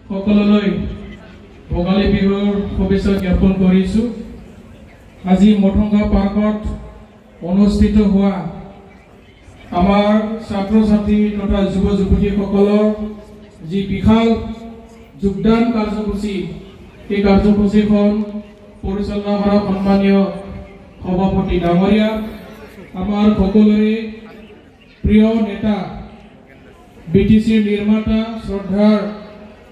সকললৈ ভোগালী বিহুৰ শুভেচ্ছা জ্ঞাপন কৰিছোঁ। আজি মঠংগা পাৰ্কত অনুষ্ঠিত হোৱা আমাৰ ছাত্ৰ ছাত্ৰী তথা যুৱ যুৱতীসকলৰ যি বিশাল যোগদান কাৰ্যসূচী, এই কাৰ্যসূচীখন পৰিচালনা কৰা সন্মানীয় সভাপতি ডাঙৰীয়া, আমাৰ সকলোৰে প্ৰিয় নেতা বিটিচিৰ নিৰ্মাতা শ্ৰদ্ধাৰ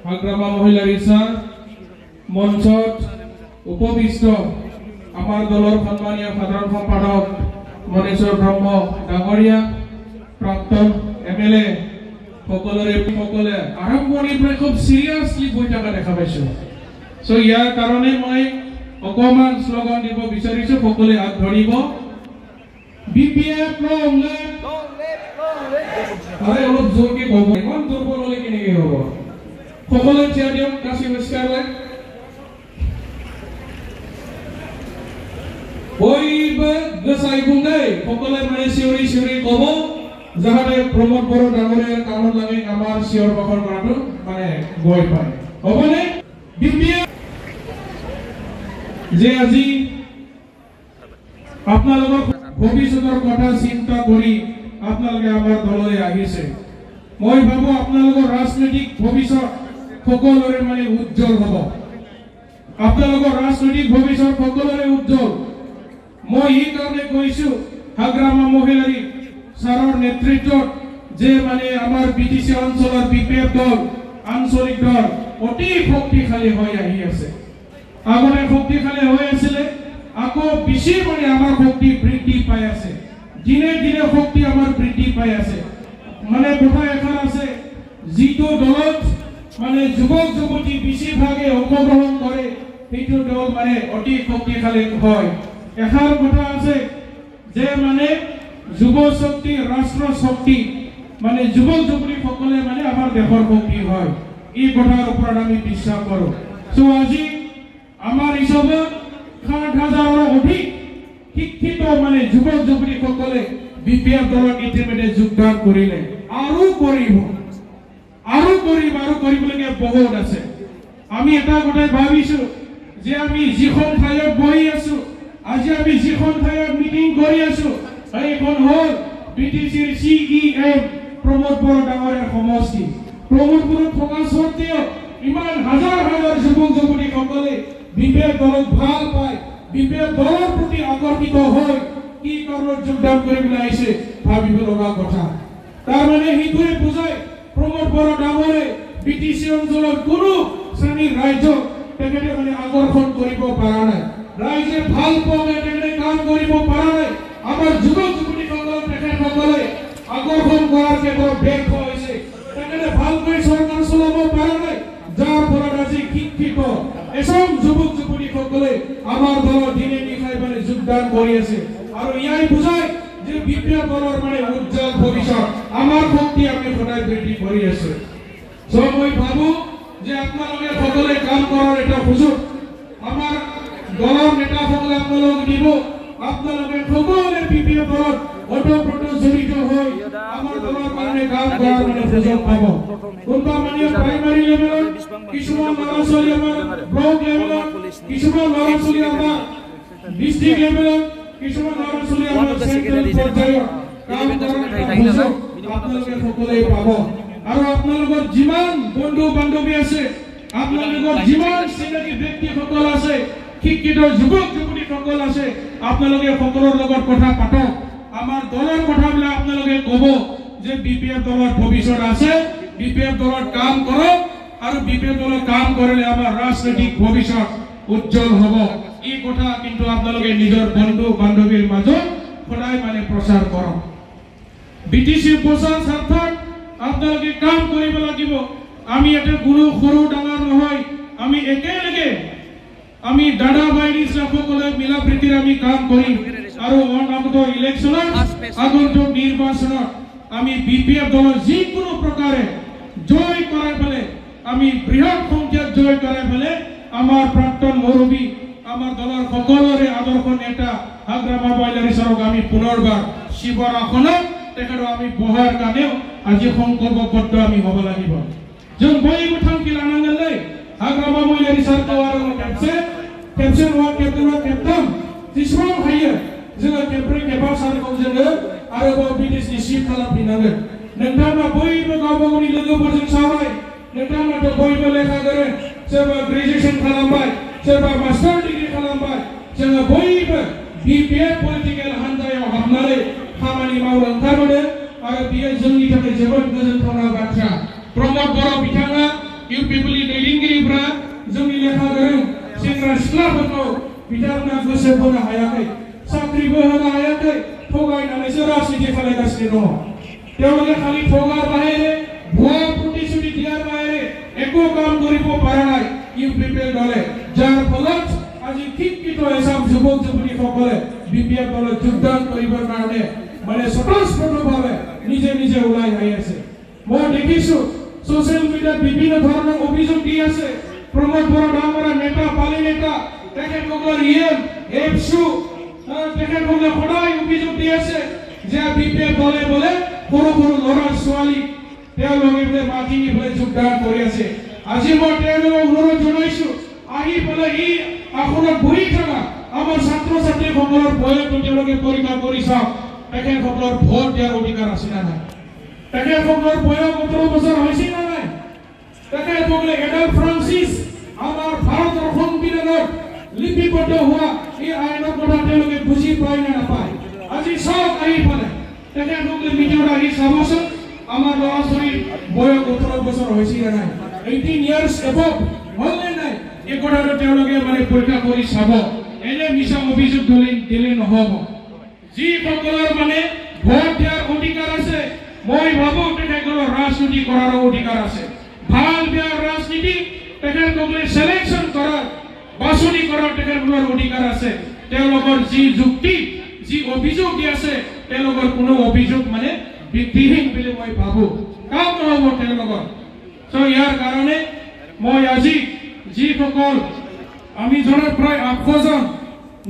হাগ্ৰামা মহিলা ৰিচাৰ, মঞ্চত উপবিষ্ট আমাৰ দলৰ সন্মানীয় সাধাৰণ সম্পাদক মনেশ্বৰ ব্ৰহ্ম ডাঙৰীয়া, প্ৰাক্তন MLA সকলে আৰম্ভণিৰ পৰা খুব চিৰিয়াছলি বহি থকা দেখা পাইছোঁ। চ' ইয়াৰ কাৰণে মই অকণমান শ্লোগান দিব বিচাৰিছোঁ, সকলোৱে হাত ধৰিব। BPF long live, আৰে অলপ জোৰকে ক'ব, ইমান দুৰ্বল হ'লে কেনেকৈ হ'ব? সকলোৱে থিয় দিয়ক, কাশী পৰিষ্কাৰলৈ। বৈবে গছাই গুংগাই সকলোৱে মানে চিঞৰি চিঞৰি ক'ব, যাতে প্ৰমোদ বড়ো ডাঙৰীয়াৰ কামত লাগে আমাৰ চিঞৰ বাখৰ কৰাটো মানে গৈ পায়। হ'বনে? BPF যে আজি আপোনালোকৰ ভৱিষ্যতৰ কথা চিন্তা কৰি আপোনালোকে আমাৰ দললৈ আহিছে, মই ভাবো আপোনালোকৰ ৰাজনৈতিক ভৱিষ্যত সকলোৰে মানে উজ্জ্বল হ'ব। আপোনালোকৰ ৰাজনৈতিক ভৱিষ্যত সকলোৰে উজ্জ্বল। মই এই কাৰণে কৈছোঁ, হাগ্ৰামা মহিলাৰী ছাৰৰ নেতৃত্বত যে মানে আমাৰ BTC অঞ্চলৰ BPF দল, আঞ্চলিক দল অতি শক্তিশালী হৈ আহি আছে। আগতে শক্তিশালী হৈ আছিলে, আকৌ বেছি মানে আমাৰ শক্তি বৃদ্ধি পাই আছে। দিনে দিনে শক্তি আমাৰ বৃদ্ধি পাই আছে। মানে কথা এখন আছে, যিটো দলত মানে যুৱক যুৱতী বেছিভাগে অংশগ্ৰহণ কৰে সেইটো দল মানে অতি শক্তিশালী হয়। এষাৰ কথা আছে যে মানে যুৱ শক্তি ৰাষ্ট্ৰ শক্তি, মানে যুৱক যুৱতীসকলে মানে আমাৰ দেশৰ শক্তি হয়। এই কথাৰ ওপৰত আমি বিশ্বাস কৰোঁ। চ' আজি আমাৰ হিচাপত ৭,০০০ৰো অধিক শিক্ষিত মানে যুৱক যুৱতীসকলে BPF দলত ইতিমধ্যে যোগদান কৰিলে, আৰু কৰিবলগীয়া বহুত আছে। আমি এটা কথাই ভাবিছোঁ যে আমি যিখন ঠাইত বহি আছোঁ, আজি আমি যিখন ঠাইত মিটিং কৰি আছোঁ, এইখন হ'ল BTCৰ CEM প্ৰমোদ বড়ো ডাঙৰীয়াৰ সমষ্টি। প্ৰমোদ বড়ো থকা স্বত্তেও ইমান হাজাৰ হাজাৰ যুৱক যুৱতীসকলে BPF দলক ভাল পায়, BPF দলৰ প্ৰতি আকৰ্ষিত হৈ কি কাৰণত যোগদান কৰিবলৈ আহিছে ভাবিব লগা কথা। তাৰমানে সেইটোৱে বুজায় প্ৰমোদ বড়ো ডাঙৰে BTC অঞ্চলত কোনো শ্ৰেণীৰ ৰাইজক তেখেতে মানে আকৰ্ষণ কৰিব পৰা নাই। ৰাইজে ভাল পোৱা তেখেতে কাম কৰিব পৰা নাই। আমাৰ যুৱক যুৱতীসকলক তেখেতসকলে আকৰ্ষণ কৰাৰ ক্ষেত্ৰত ব্যৰ্থ হৈছে। তেখেতে ভালকৈ চৰকাৰ চলাব পৰা নাই, যাৰ ফলত আজি শিক্ষিত এচাম যুৱক যুৱতীসকলে আমাৰ দলত দিনে নিশাই মানে যোগদান কৰি আছে। আৰু ইয়াই বুজায় যে BPF দলৰ মানে উজ্জ্বল ভৱিষ্যত, আমাৰ শক্তি আমি সদায় বৃদ্ধি কৰি আছোঁ। চ' মই ভাবোঁ যে আপোনালোকে সকলোৱে কাম কৰাৰ এটা সুযোগ আমাৰ দলৰ নেতাসকলে আপোনালোক দিব। আপোনালোকে সকলোৱে BPF দলত ওতঃপ্ৰোত জড়িত হৈ আমাৰ দলৰ কাৰণে কাম কৰাৰ মানে সুযোগ পাব। কোনোবা মানে প্ৰাইমাৰী লেভেলত, কিছুমান ল'ৰা ছোৱালী আমাৰ ব্লক লেভেলত, কিছুমান ল'ৰা ছোৱালী আমাৰ ডিষ্ট্ৰিক্ট লেভেলত, কিছুমান ল'ৰা ছোৱালী আমাৰ চেণ্ট্ৰেল পৰ্যায়ত কাম কৰাৰ এটা সুযোগ আপোনালোকে সকলোৱে পাব। আৰু আপোনালোকৰ যিমান বন্ধু বান্ধৱী আছে, আপোনালোকৰ যিমান চিনাকি ব্যক্তিসকল আছে, শিক্ষিত যুৱক যুৱতীসকল আছে, আপোনালোকে সকলোৰ লগত কথা পাতক। আমাৰ দলৰ কথাবিলাক আপোনালোকে ক'ব যে BPF দলত ভৱিষ্যত আছে, BPF দলত কাম কৰক, আৰু BPF দলত কাম কৰিলে আমাৰ ৰাজনৈতিক ভৱিষ্যত উজ্জ্বল হ'ব। এই কথা কিন্তু আপোনালোকে নিজৰ বন্ধু বান্ধৱীৰ মাজত সদায় মানে প্ৰচাৰ কৰক। BTCৰ প্ৰচাৰ স্বাৰ্থত আপোনালোকে কাম কৰিব লাগিব। আমি এটা কোনো সৰু ডাঙৰ নহয়, আমি একেলগে আমি দাদা ভাই সকলে মিলা প্ৰীতিৰে আমি কাম কৰিম। আৰু আগন্তুক ইলেকশ্যনত, আগন্তুক নিৰ্বাচনত আমি BPF দলৰ যিকোনো প্ৰকাৰে জয় কৰাই পেলে, আমি বৃহৎ সংখ্যাত জয় কৰাই পেলে আমাৰ প্ৰাক্তন মুৰব্বী, আমাৰ দলৰ সকলোৰে আদৰ্শ নেতা হাগ্ৰামা মহিলা ৰিচাৰক আমি পুনৰবাৰ শিৱৰ আসনত তেখেতক আমি বহাৰ কাৰণেও আজি সংকল্পবদ্ধ আমি হ'ব লাগিব। जों बयबो थांखि लानांगोनलै हाग्रामा महिलारि सारखौ आरो खेबसे नङा खेबथाम जेसेबां हायो जोङो खेबब्रै खेबबा सारखौ जोङो आरोबाव बिदेशनि शिफ्ट खालामफिननांगोन नोंथांमोना बयबो गावबा गावनि लोगोफोरजों सावराय नोंथांमोनाथ' बयबो लेखा गोरों सोरबा ग्रेजुएसन खालामबाय सोरबा मास्टार डिग्री खालामबाय जोङो बयबो बिपिएफ पलिटिकेल हान्जायाव हाबनानै खामानि मावनो ओंखारबोदों आरो बेयो जोंनि थाखाय जोबोद गोजोनथावना बाथ्रा प्रमद बर' बिथाङा इउपिपिएलनि दैदेनगिरिफ्रा जोंनि लेखा गोरों सेंग्रा सिख्लाफोरखौ बिथांमोना गोसो बोनो हायाखै साख्रिबो होनो हायाखै थगायनानैसो राजनिति खालामगासिनो दङ তেওঁলোকে খালি ঠগার বাহিরে ভুয়া প্রতিশ্রুতি দিয়ার বাহিরে একো কাম করিব পারা নাই ইউপিপিএল দলে যার ফলত আজি শিক্ষিত এসব যুবক যুবতী সকলে বিপিএফ দলে যোগদান করিবার কারণে মানে স্বতঃস্ফূর্তভাবে নিজে নিজে ওলাই আহি আছে মই দেখিছো সোশ্যাল মিডিয়াত বিভিন্ন ধরনের অভিযোগ দি আছে প্রমোদ বড় ডাঙরা নেতা পালি নেতা তেখেতসকলৰ এফসু তেখেতসকলে সদায় অভিযোগ দি আছে যে বিপিএফ দলে বলে সৰু সৰু ল'ৰা ছোৱালী তেওঁলোকে বোলে মাতি নি বোলে যোগদান কৰি আছে আজি মই তেওঁলোকক অনুৰোধ জনাইছো আহি বোলে এই আসনত বহি থকা আমাৰ ছাত্ৰ ছাত্ৰীসকলৰ বয়সটো তেওঁলোকে পৰীক্ষা কৰি চাওক তেখেতসকলৰ ভোট দিয়াৰ অধিকাৰ আছে নে নাই তেখেতসকলৰ বয়স 18 বছৰ হৈছে নে নাই তেখেতসকলে এডাল ফ্ৰান্সিছ আমাৰ ভাৰতৰ সংবিধানত লিপিবদ্ধ হোৱা এই আইনৰ কথা তেওঁলোকে বুজি পায় নে নাপায় আজি সব আহি পালে তেখেতসকলে মিডিয়াত আহি চাবচোন আমাৰ ল'ৰা ছোৱালীৰ বয়স 18 বছৰ হৈছে নে নাই 18 ইয়াৰ্ছ এবভ হ'ল নে নাই এই কথাটো তেওঁলোকে মানে পৰীক্ষা কৰি চাব এনে মিছা অভিযোগ দিলে নহ'ব যিসকলৰ মানে ভোট দিয়াৰ অধিকাৰ আছে মই ভাবো তেখেতসকলৰ ৰাজনীতি কৰাৰ অধিকাৰ আছে ভাল বেয়া ৰাজনীতি তেখেতসকলে সিলেকশন কৰাৰ বাছনি কৰাৰ তেখেতসকলৰ অধিকাৰ আছে তেওঁলোকৰ যি যুক্তি যি অভিযোগ দি আছে তেওঁলোকৰ কোনো অভিযোগ মানে ভিত্তিহীন বুলি মই ভাবো কাম নহ'ব তেওঁলোকৰ সো ইয়াৰ কাৰণে মই আজি যিসকল আমি জনাৰ প্ৰায় 800 জন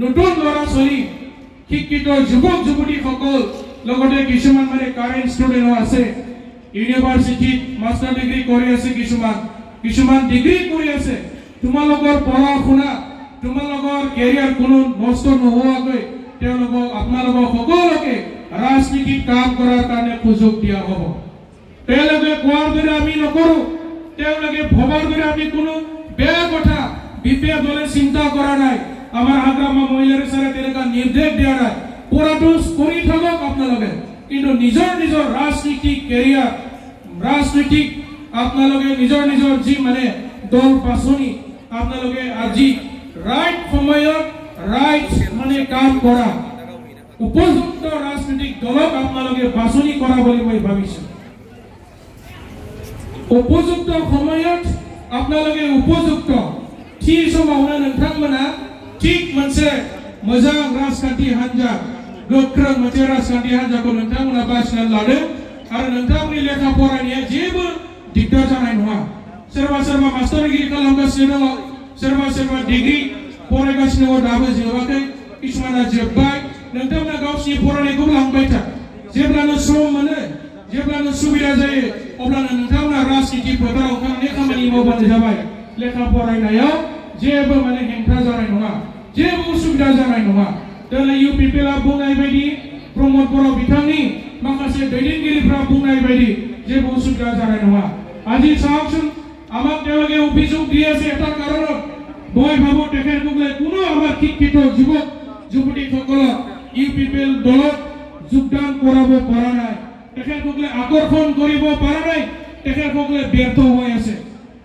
নতুন ল'ৰা ছোৱালী শিক্ষিত যুৱক যুৱতীসকল লগতে কিছুমান মানে কাৰেণ্ট ষ্টুডেণ্ট আছে ইউনিভাৰ্চিটিত মাষ্টাৰ ডিগ্ৰী কৰি আছে কিছুমান ডিগ্ৰী কৰি আছে তোমালোকৰ পঢ়া শুনা তোমালোকৰ কেৰিয়াৰ কোনো নষ্ট নোহোৱাকৈ তেওঁলোকক আপোনালোকক সকলোকে ৰাজনীতিত কাম কৰাৰ কাৰণে সুযোগ দিয়া হ'ব তেওঁলোকে কোৱাৰ দৰে আমি নকৰো তেওঁলোকে ভবাৰ দৰে আমি কোনো বেয়া কথা বিপিএফ দলে চিন্তা কৰা নাই আমাৰ হাগ্ৰামা মহিলাৰ সাৰে তেনেকা নিৰ্দেশ দিয়া নাই পুৰাটো কৰি থাকক আপোনালোকে কিন্তু নিজৰ ৰাজনীতিক কেৰিয়াৰ ৰাজনীতিক আপোনালোকে নিজৰ যি মানে দল বাছনি আপোনালোকে আজি ৰাইট সময়ত ৰাইট মানে কাম কৰা উপযুক্ত ৰাজনীতিক দলক আপোনালোকে বাছনি কৰা বুলি মই ভাবিছো উপযুক্ত সময়ত আপোনালোকে উপযুক্ত थि समावनो नोंथांमोना थिक मोनसे मोजां राजखान्थि हान्जा गोख्रों मोनसे राजखान्थि हान्जाखौ नोंथांमोना बासिनानै लादों आरो नोंथांमोननि लेखा फरायनाया जेबो दिगदार जानाय नङा सोरबा मास्टार डिग्री खालामगासिनो दङ सोरबा डिग्री फरायगासिनो दङ दाबो जोबाखै किसुमाना जोबबाय नोंथांमोना गावसिनि फरायनायखौ लांबाय था जेब्लानो सम मोनो जेब्लानो सुबिदा जायो अब्लानो नोंथांमोना राजनीति फोथाराव ओंखारनानै खामानि मावबानो जाबाय लेखा फरायनायाव जेबो माने हेंथा जानाय नङा जेबो उसुबिदा जानाय नङा दिनै इउपिपिएलआ बुंनाय बायदि प्रमोद बर' बिथांनि माखासे दैदेनगिरिफ्रा बुंनाय बायदि जेबो उसुबिदा जानाय नङा আজি চাওকচোন আমাক তেওঁলোকে অভিযোগ দি আছে এটা কাৰণত মই ভাবো তেখেতসকলে কোনো আমাৰ শিক্ষিত যুৱক যুৱতীসকলক ইউপিপিএল দলত যোগদান কৰাব পৰা নাই তেখেতসকলে আকৰ্ষণ কৰিব পৰা নাই তেখেতসকলে ব্যৰ্থ হৈ আছে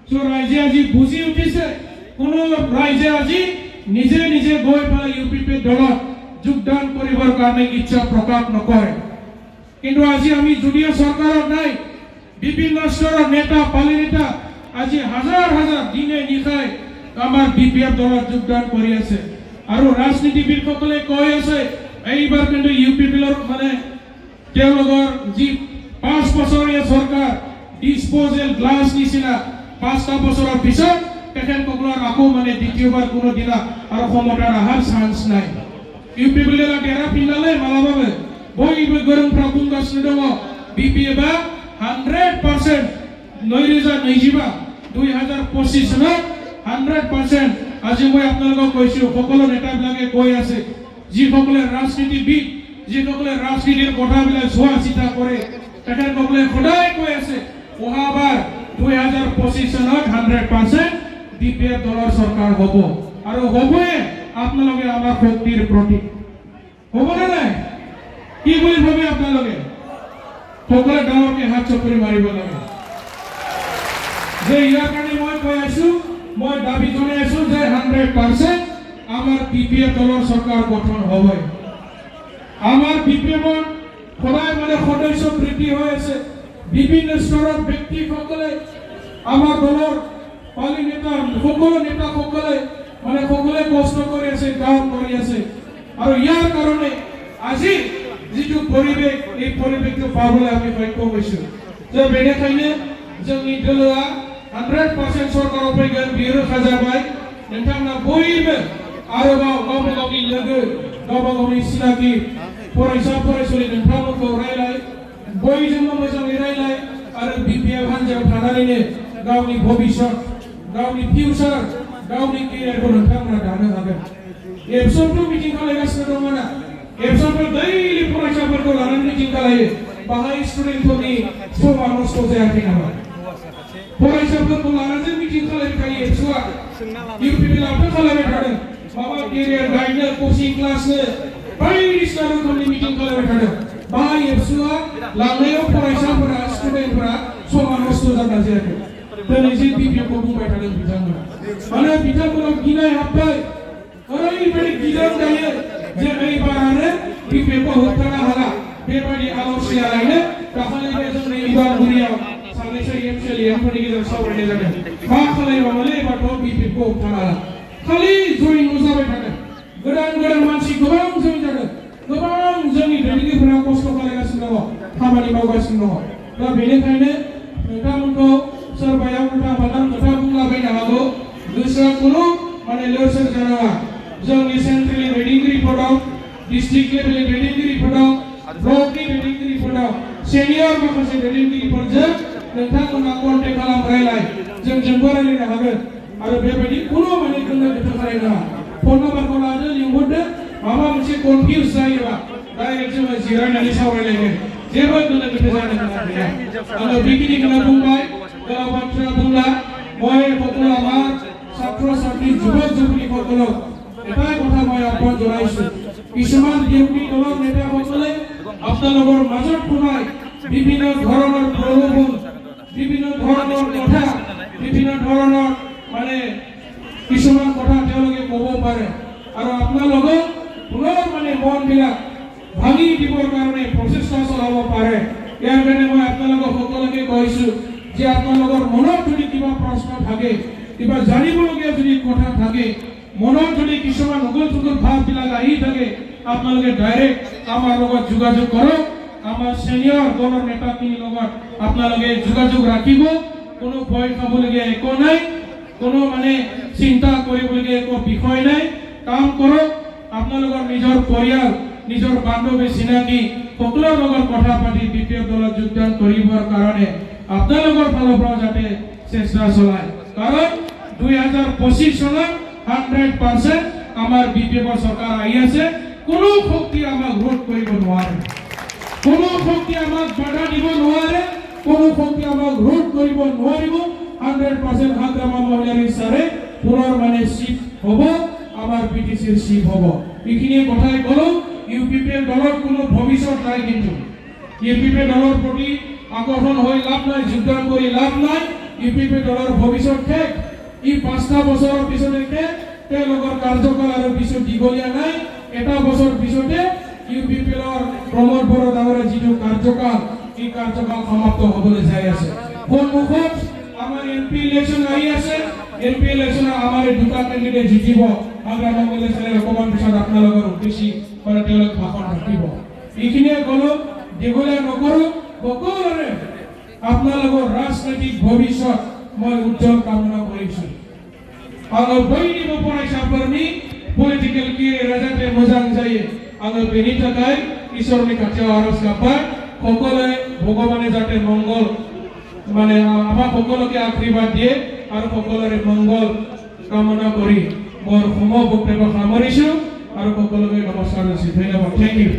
সো ৰাইজে আজি বুজি উঠিছে কোনো ৰাইজে আজি নিজে গৈ পেলাই ইউপিপিএল দলত যোগদান কৰিবৰ কাৰণে ইচ্ছা প্ৰকাশ নকৰে কিন্তু আজি আমি যদিও চৰকাৰত নাই বিভিন্ন স্তৰৰ নেতা পালি নেতা আজি হাজাৰ দিনে নিশাই আমাৰ বিপিএফ দলত যোগদান কৰি আছে আৰু ৰাজনীতিবিদসকলে কৈ আছে এইবাৰ কিন্তু ইউপিপিএলৰ মানে তেওঁলোকৰ যি 5 বছৰীয়া চৰকাৰ ডিসপোজেল গ্লাস নিচিনা 5টা বছৰৰ পিছত তেখেতসকলৰ আকৌ মানে দ্বিতীয়বাৰ কোনো দিনা আৰু ক্ষমতাৰ অহাৰ চান্স নাই ইউপিপিএলৰ ডেৰা পিন্ধালে মালাবাবে বয়বো গৰমफ्रा बुंगासिनो दङ বিপিএফ 100% 2025 সনত 100% আজি মই আপোনালোকক কৈছো সকলো নেতাবিলাকে কৈ আছে যিসকলে ৰাজনীতিবিদ যিসকলে ৰাজনীতিৰ কথাবিলাক চোৱা চিতা কৰে তেখেতসকলে সদায় কৈ আছে অহাবাৰ 2025 চনত 100% বিপিএফ দলৰ চৰকাৰ হ'ব আৰু হ'বয়ে আপোনালোকে আমাৰ শক্তিৰ প্ৰতীক হ'ব নে নাই কি বুলি ভাবে আপোনালোকে সকলে ডাঙৰকে হাত চকৰি মাৰিব লাগে যে ইয়াৰ কাৰণে মই কৈ আছো মই দাবী জনাই আছো যে 100% আমাৰ বিপিএফ দলৰ চৰকাৰ গঠন হ'বই আমাৰ বিপিএফৰ সদায় মানে সদস্য বৃদ্ধি হৈ আছে বিভিন্ন স্তৰৰ ব্যক্তিসকলে আমাৰ দলৰ পালি নেতা সকলো নেতাসকলে মানে সকলে কষ্ট কৰি আছে কাম কৰি আছে আৰু ইয়াৰ কাৰণে আজি যিটো পৰিৱেশ এই পৰিৱেশটো পাবলৈ আমি সক্ষম হৈছো যে বেনেখাইনে जोंनि दलआ 100% सरकाराव फैगोन बियो रोखा जाबाय नोंथांमोना बयबो आरोबाव गावबा गावनि लोगो गावबा गावनि सिनाखि फरायसा फरायसुलि नोंथांमोनखौ रायलाय बयजोंबो मोजाङै रायलाय आरो बिपिएफ हान्जायाव थानानैनो गावनि भबिष्यत गावनि फिउचार गावनि केरियारखौ नोंथांमोना दानो हागोन एबसनफोर मिटिं खालामगासिनो दङ ना एबसनफोर दैलि फरायसाफोरखौ लानानै मिटिं खालायो बाहाय स्टुडेन्टफोरनि समा नस्थ' जायाखै नामा फरायसाफोरखौ लानानै मिटिं खालामखायो एबसनआ इउपिपिएलआवथ' खालामबाय थादों माबा केरियार गाइडनो कोचिं क्लासनो बायदिसिना रोखोमनि मिटिं खालामबाय थादों बाहाय एबसनआ लांनायाव फरायसाफोरा स्टुडेन्टफोरा समा नस्थ' जाना जायाखै दिनै जे बिपिएफखौ बुंबाय थादों बिथांमोना माने बिथांमोना गिनाय हाबबाय ओरैबायदि गिदों दायो जे एबार आरो बिपिएफखौ होबथानो हाला बेबायदि आलस्या लायनो दाखालिनो जोंनि उदालगुरियाव सानैसो एमसिएलएफोरनि गेजेराव सावरायनाय जादों मा खालामबावले एबारथ' बिपिएफखौ होबथानो हाला खालि जयेनल' जाबाय थादों गोदान गोदान मानसि गोबां जयेन जादों गोबां जोंनि दैदेनगिरिफोरा खस्थ' खालामगासिनो दङ खामानि मावगासिनो दङ दा बेनिखायनो नोंथांमोनखौ सोरबाया उल्था फाल्था खोथा बुंलाबायनो हागौ गोसोआ खुनु माने लोरसोर जानाङा जोंनि सेन्ट्रेलनि दैदेनगिरिफोर दं डिस्ट्रिक्ट लेभेलनि दैदेनगिरिफोर दं ब्लकनि दैदेनगिरिफोर दं सिनियर माखासे दैदेनगिरिफोरजों नोंथांमोना कन्टेक्ट खालाम रायलाय जोंजोंबो रायलायनो हागोन आरो बेबायदि खुनु माने गोनो गोथो खालामनाङा फन नाम्बारखौ लादो लिंहरदो माबा मोनसे कनफिउज जायोबा डाइरेक्ट जोङो जिरायनानै सावरायलायगोन जेबो गोनो गोथो जानो गोनां गैया आङो बेखिनिखौनो बुंबाय गोलाव बाथ्रा बुंला মই সকলো আমাৰ ছাত্ৰ ছাত্ৰী যুৱক যুৱতীসকলক এটাই কথা মই আহ্বান জনাইছো কিছুমান বিৰোধী দলৰ নেতাসকলে আপোনালোকৰ মাজত সোমাই বিভিন্ন ধৰণৰ প্ৰলোভন বিভিন্ন ধৰণৰ কথা বিভিন্ন ধৰণৰ মানে কিছুমান কথা তেওঁলোকে ক'ব পাৰে আৰু আপোনালোকক পুনৰ মানে মনবিলাক ভাঙি দিবৰ কাৰণে প্ৰচেষ্টা চলাব পাৰে ইয়াৰ কাৰণে মই আপোনালোকক সকলোকে কৈছো যে আপোনালোকৰ মনত যদি কিবা প্ৰশ্ন থাকে কিবা জানিবলগীয়া যদি কথা থাকে মনত যদি কিছুমান উগল-থুগল ভাৱবিলাক আহি থাকে আপোনালোকে ডাইৰেক্ট আমাৰ লগত যোগাযোগ কৰক আমাৰ সিনিয়ৰ দলৰ নেতাখিনিৰ লগত আপোনালোকে যোগাযোগ ৰাখিব কোনো ভয় খাবলগীয়া একো নাই কোনো মানে চিন্তা কৰিবলগীয়া একো বিষয় নাই কাম কৰক আপোনালোকৰ নিজৰ পৰিয়াল নিজৰ বান্ধৱী চিনাকি সকলোৰ লগত কথা পাতি বিপিএফ দলত যোগদান কৰিবৰ কাৰণে আপোনালোকৰ ফালৰ পৰা যাতে চেষ্টা চলায় কাৰণ 2025 চনত 100% আমাৰ বিপিএফৰ চৰকাৰ আহি আছে কোনো শক্তি আমাক ৰোধ কৰিব নোৱাৰে কোনো শক্তি আমাক বাধা দিব নোৱাৰে কোনো শক্তি আমাক ৰোধ কৰিব নোৱাৰিব 100% হাগ্ৰামা মহিলাৰ ইচ্ছাৰে পুনৰ মানে চিট হ'ব আমাৰ পিটিচিৰ চিট হ'ব এইখিনি কথাই ক'লো ইউপিপিএল দলৰ কোনো ভৱিষ্যত নাই কিন্তু ইউপিপিএল দলৰ প্ৰতি আকৰ্ষণ হৈ লাভ নাই যোগদান কৰি লাভ নাই ইউপিপিএল দলৰ ভৱিষ্যত শেষ ই 5টা বছৰৰ পিছলৈকে তেওঁলোকৰ কাৰ্যকাল আৰু পিছত দীঘলীয়া নাই এটা বছৰ পিছতে ইউপিপিএলৰ প্ৰমোদ বড়ো ডাঙৰে যিটো কাৰ্যকাল এই কাৰ্যকাল সমাপ্ত হ'বলৈ যাই আছে সন্মুখত আমাৰ এমপি ইলেকশ্যন আহি আছে এমপি ইলেকশ্যনত আমাৰ দুটা কেণ্ডিডেট জিতিব আমৰা মঙ্গলে চলে অকমান পিছত আপোনালোকৰ উদ্দেশ্যি কৰে তেওঁলোক ভাষণ ৰাখিব এইখিনিয়ে ক'লো দীঘলীয়া নকৰো সকলোৰে আপোনালোকৰ ৰাজনৈতিক ভৱিষ্যত মই উজ্জ্বল কামনা কৰিছো आङो बयनिबो फरायसाफोरनि पलिटिकल केरियार जाहाथे मोजां जायो आङो बेनि थाखाय इसोरनि खाथियाव आरज गाबबाय সকলে ভগৱানে যাতে মঙ্গল মানে আমাৰ সকলোকে আশীৰ্বাদ দিয়ে আৰু সকলোৰে মঙ্গল কামনা কৰি মোৰ সম বক্তব্য সামৰিছোঁ আৰু সকলোকে নমস্কাৰ জনাইছোঁ। ধন্যবাদ। Thank U.